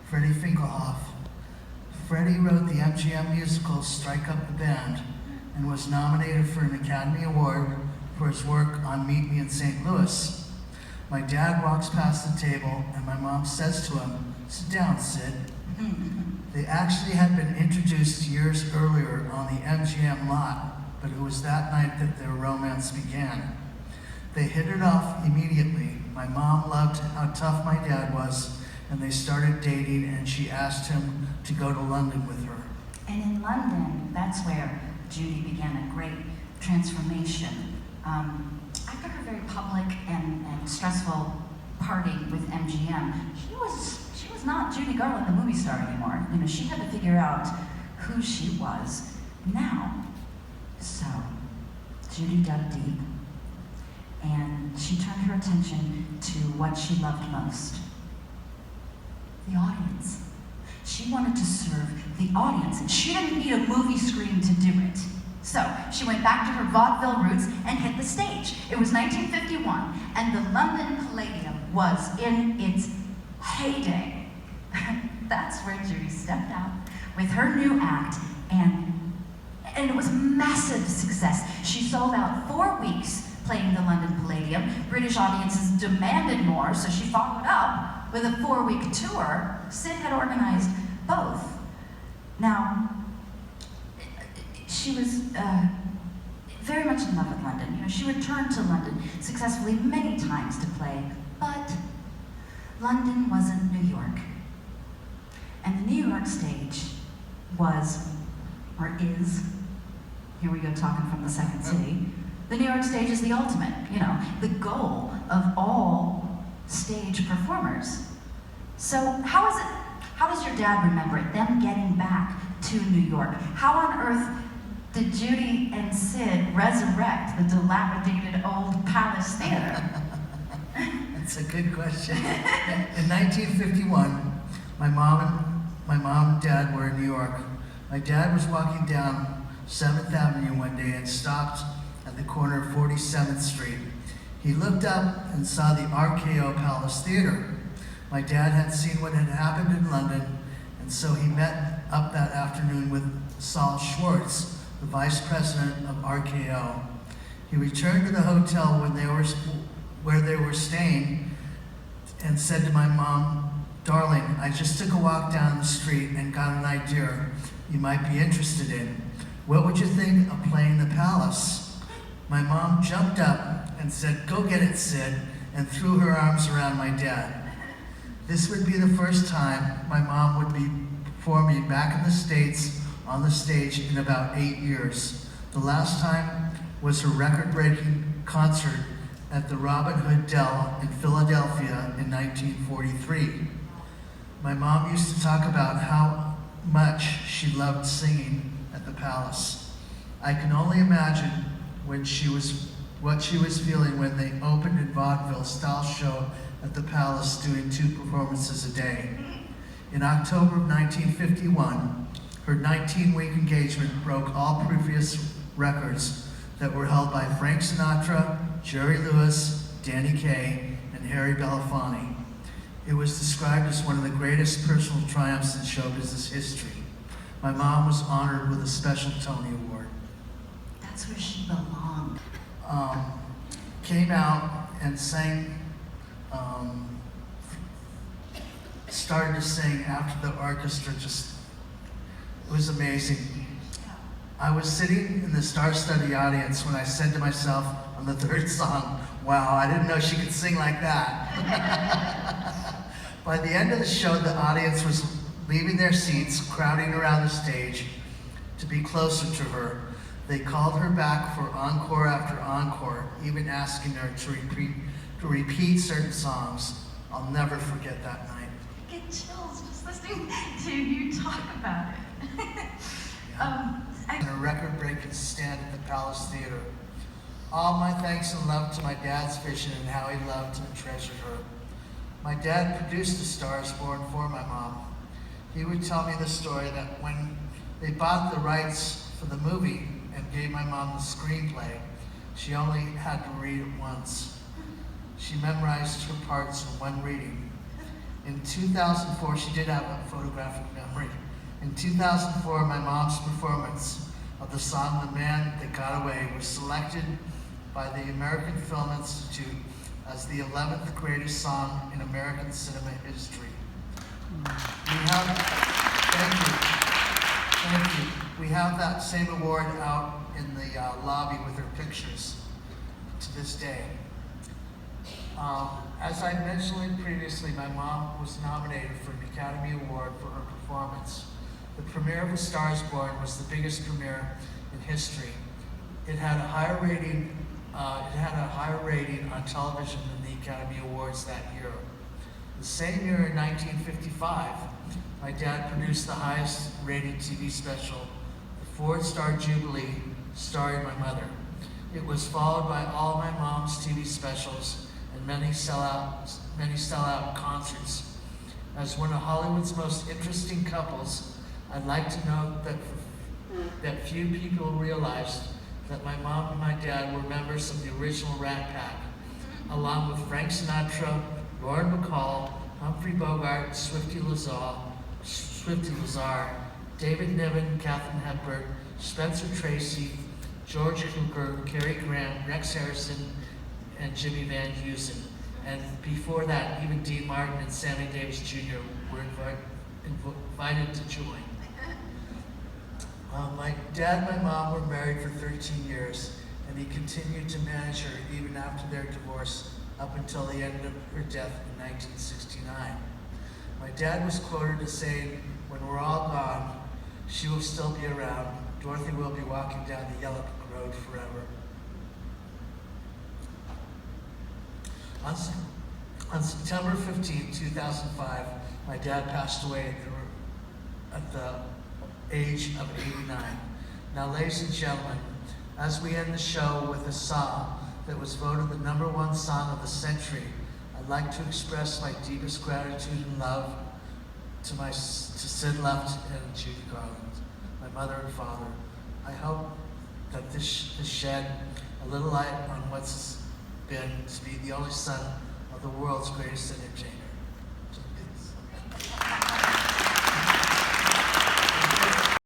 Freddie Finkelhoff. Freddie wrote the MGM musical Strike Up the Band and was nominated for an Academy Award for his work on Meet Me in St. Louis. My dad walks past the table and my mom says to him, "Sit down, Sid." They actually had been introduced years earlier on the MGM lot, but it was that night that their romance began. They hit it off immediately. My mom loved how tough my dad was, and they started dating, and she asked him to go to London with her. And in London, that's where Judy began a great transformation. After her very public and stressful party with MGM, she was not Judy Garland, the movie star anymore. You know, she had to figure out who she was now. So Judy dug deep, and she turned her attention to what she loved most: the audience. She wanted to serve the audience, and she didn't need a movie screen to do it. So she went back to her vaudeville roots and hit the stage. It was 1951, and the London Palladium was in its heyday. That's where Judy stepped out with her new act, and it was a massive success. She sold out 4 weeks playing the London Palladium. British audiences demanded more, so she followed up with a 4-week tour. Sid had organized both. Now, she was very much in love with London. You know, she returned to London successfully many times to play, but London wasn't New York. And the New York stage was, or is, here we go talking from the second city, the New York stage is the ultimate, you know, the goal of all stage performers. So how does your dad remember it, them getting back to New York? How on earth did Judy and Sid resurrect the dilapidated old Palace Theater? That's a good question. In 1951, my mom and dad were in New York. My dad was walking down 7th Avenue one day and stopped at the corner of 47th Street. He looked up and saw the RKO Palace Theater. My dad had seen what had happened in London, and so he met up that afternoon with Saul Schwartz, the vice president of RKO. He returned to the hotel where they were staying and said to my mom, "Darling, I just took a walk down the street and got an idea you might be interested in. What would you think of playing the Palace?" My mom jumped up and said, "Go get it, Sid," and threw her arms around my dad. This would be the first time my mom would be performing back in the States on the stage in about 8 years. The last time was her record-breaking concert at the Robin Hood Dell in Philadelphia in 1943. My mom used to talk about how much she loved singing at the Palace. I can only imagine what she was feeling when they opened a vaudeville-style show at the Palace, doing 2 performances a day. In October of 1951, her 19-week engagement broke all previous records that were held by Frank Sinatra, Jerry Lewis, Danny Kaye, and Harry Belafonte. It was described as one of the greatest personal triumphs in show business history. My mom was honored with a special Tony Award. That's where she belonged. Came out and sang, started to sing after the orchestra. It was amazing. I was sitting in the star-studded audience when I said to myself on the 3rd song, "Wow, I didn't know she could sing like that." By the end of the show, the audience was leaving their seats, crowding around the stage to be closer to her. They called her back for encore after encore, even asking her to repeat certain songs. I'll never forget that night. I get chills just listening to you talk about it. And a record-breaking stand at the Palace Theater. All my thanks and love to my dad's vision and how he loved and treasured her. My dad produced A Star Is Born for my mom. He would tell me the story that when they bought the rights for the movie and gave my mom the screenplay, she only had to read it once. She memorized her parts in one reading. In 2004, she did have a photographic memory. In 2004, my mom's performance of the song The Man That Got Away was selected by the American Film Institute as the 11th greatest song in American cinema history. Thank you. We have that same award out in the lobby with her pictures to this day. As I mentioned previously, my mom was nominated for an Academy Award for her performance. The premiere of A Star is Born was the biggest premiere in history. It had a higher rating on television than the Academy Awards that year. The same year in 1955, my dad produced the highest rated TV special, the Ford Star Jubilee, starring my mother. It was followed by all my mom's TV specials and many sellout concerts. As one of Hollywood's most interesting couples, I'd like to note that few people realized that my mom and my dad were members of the original Rat Pack, along with Frank Sinatra, Lauren Bacall, Humphrey Bogart, Swifty Lazar, David Niven, Katharine Hepburn, Spencer Tracy, George Cukor, Cary Grant, Rex Harrison, and Jimmy Van Heusen. And before that, even Dean Martin and Sammy Davis Jr. were invited to join. My dad and my mom were married for 13 years, and he continued to manage her even after their divorce up until the end of her death in 1969. My dad was quoted as saying, "When we're all gone, she will still be around. Dorothy will be walking down the yellow brick road forever." On September 15, 2005, my dad passed away at the age of 89. Now, ladies and gentlemen, as we end the show with a song that was voted the #1 song of the century, I'd like to express my deepest gratitude and love to Sid Luft and Judy Garland, my mother and father. I hope that this shed a little light on what's been to be the only son of the world's greatest entertainer.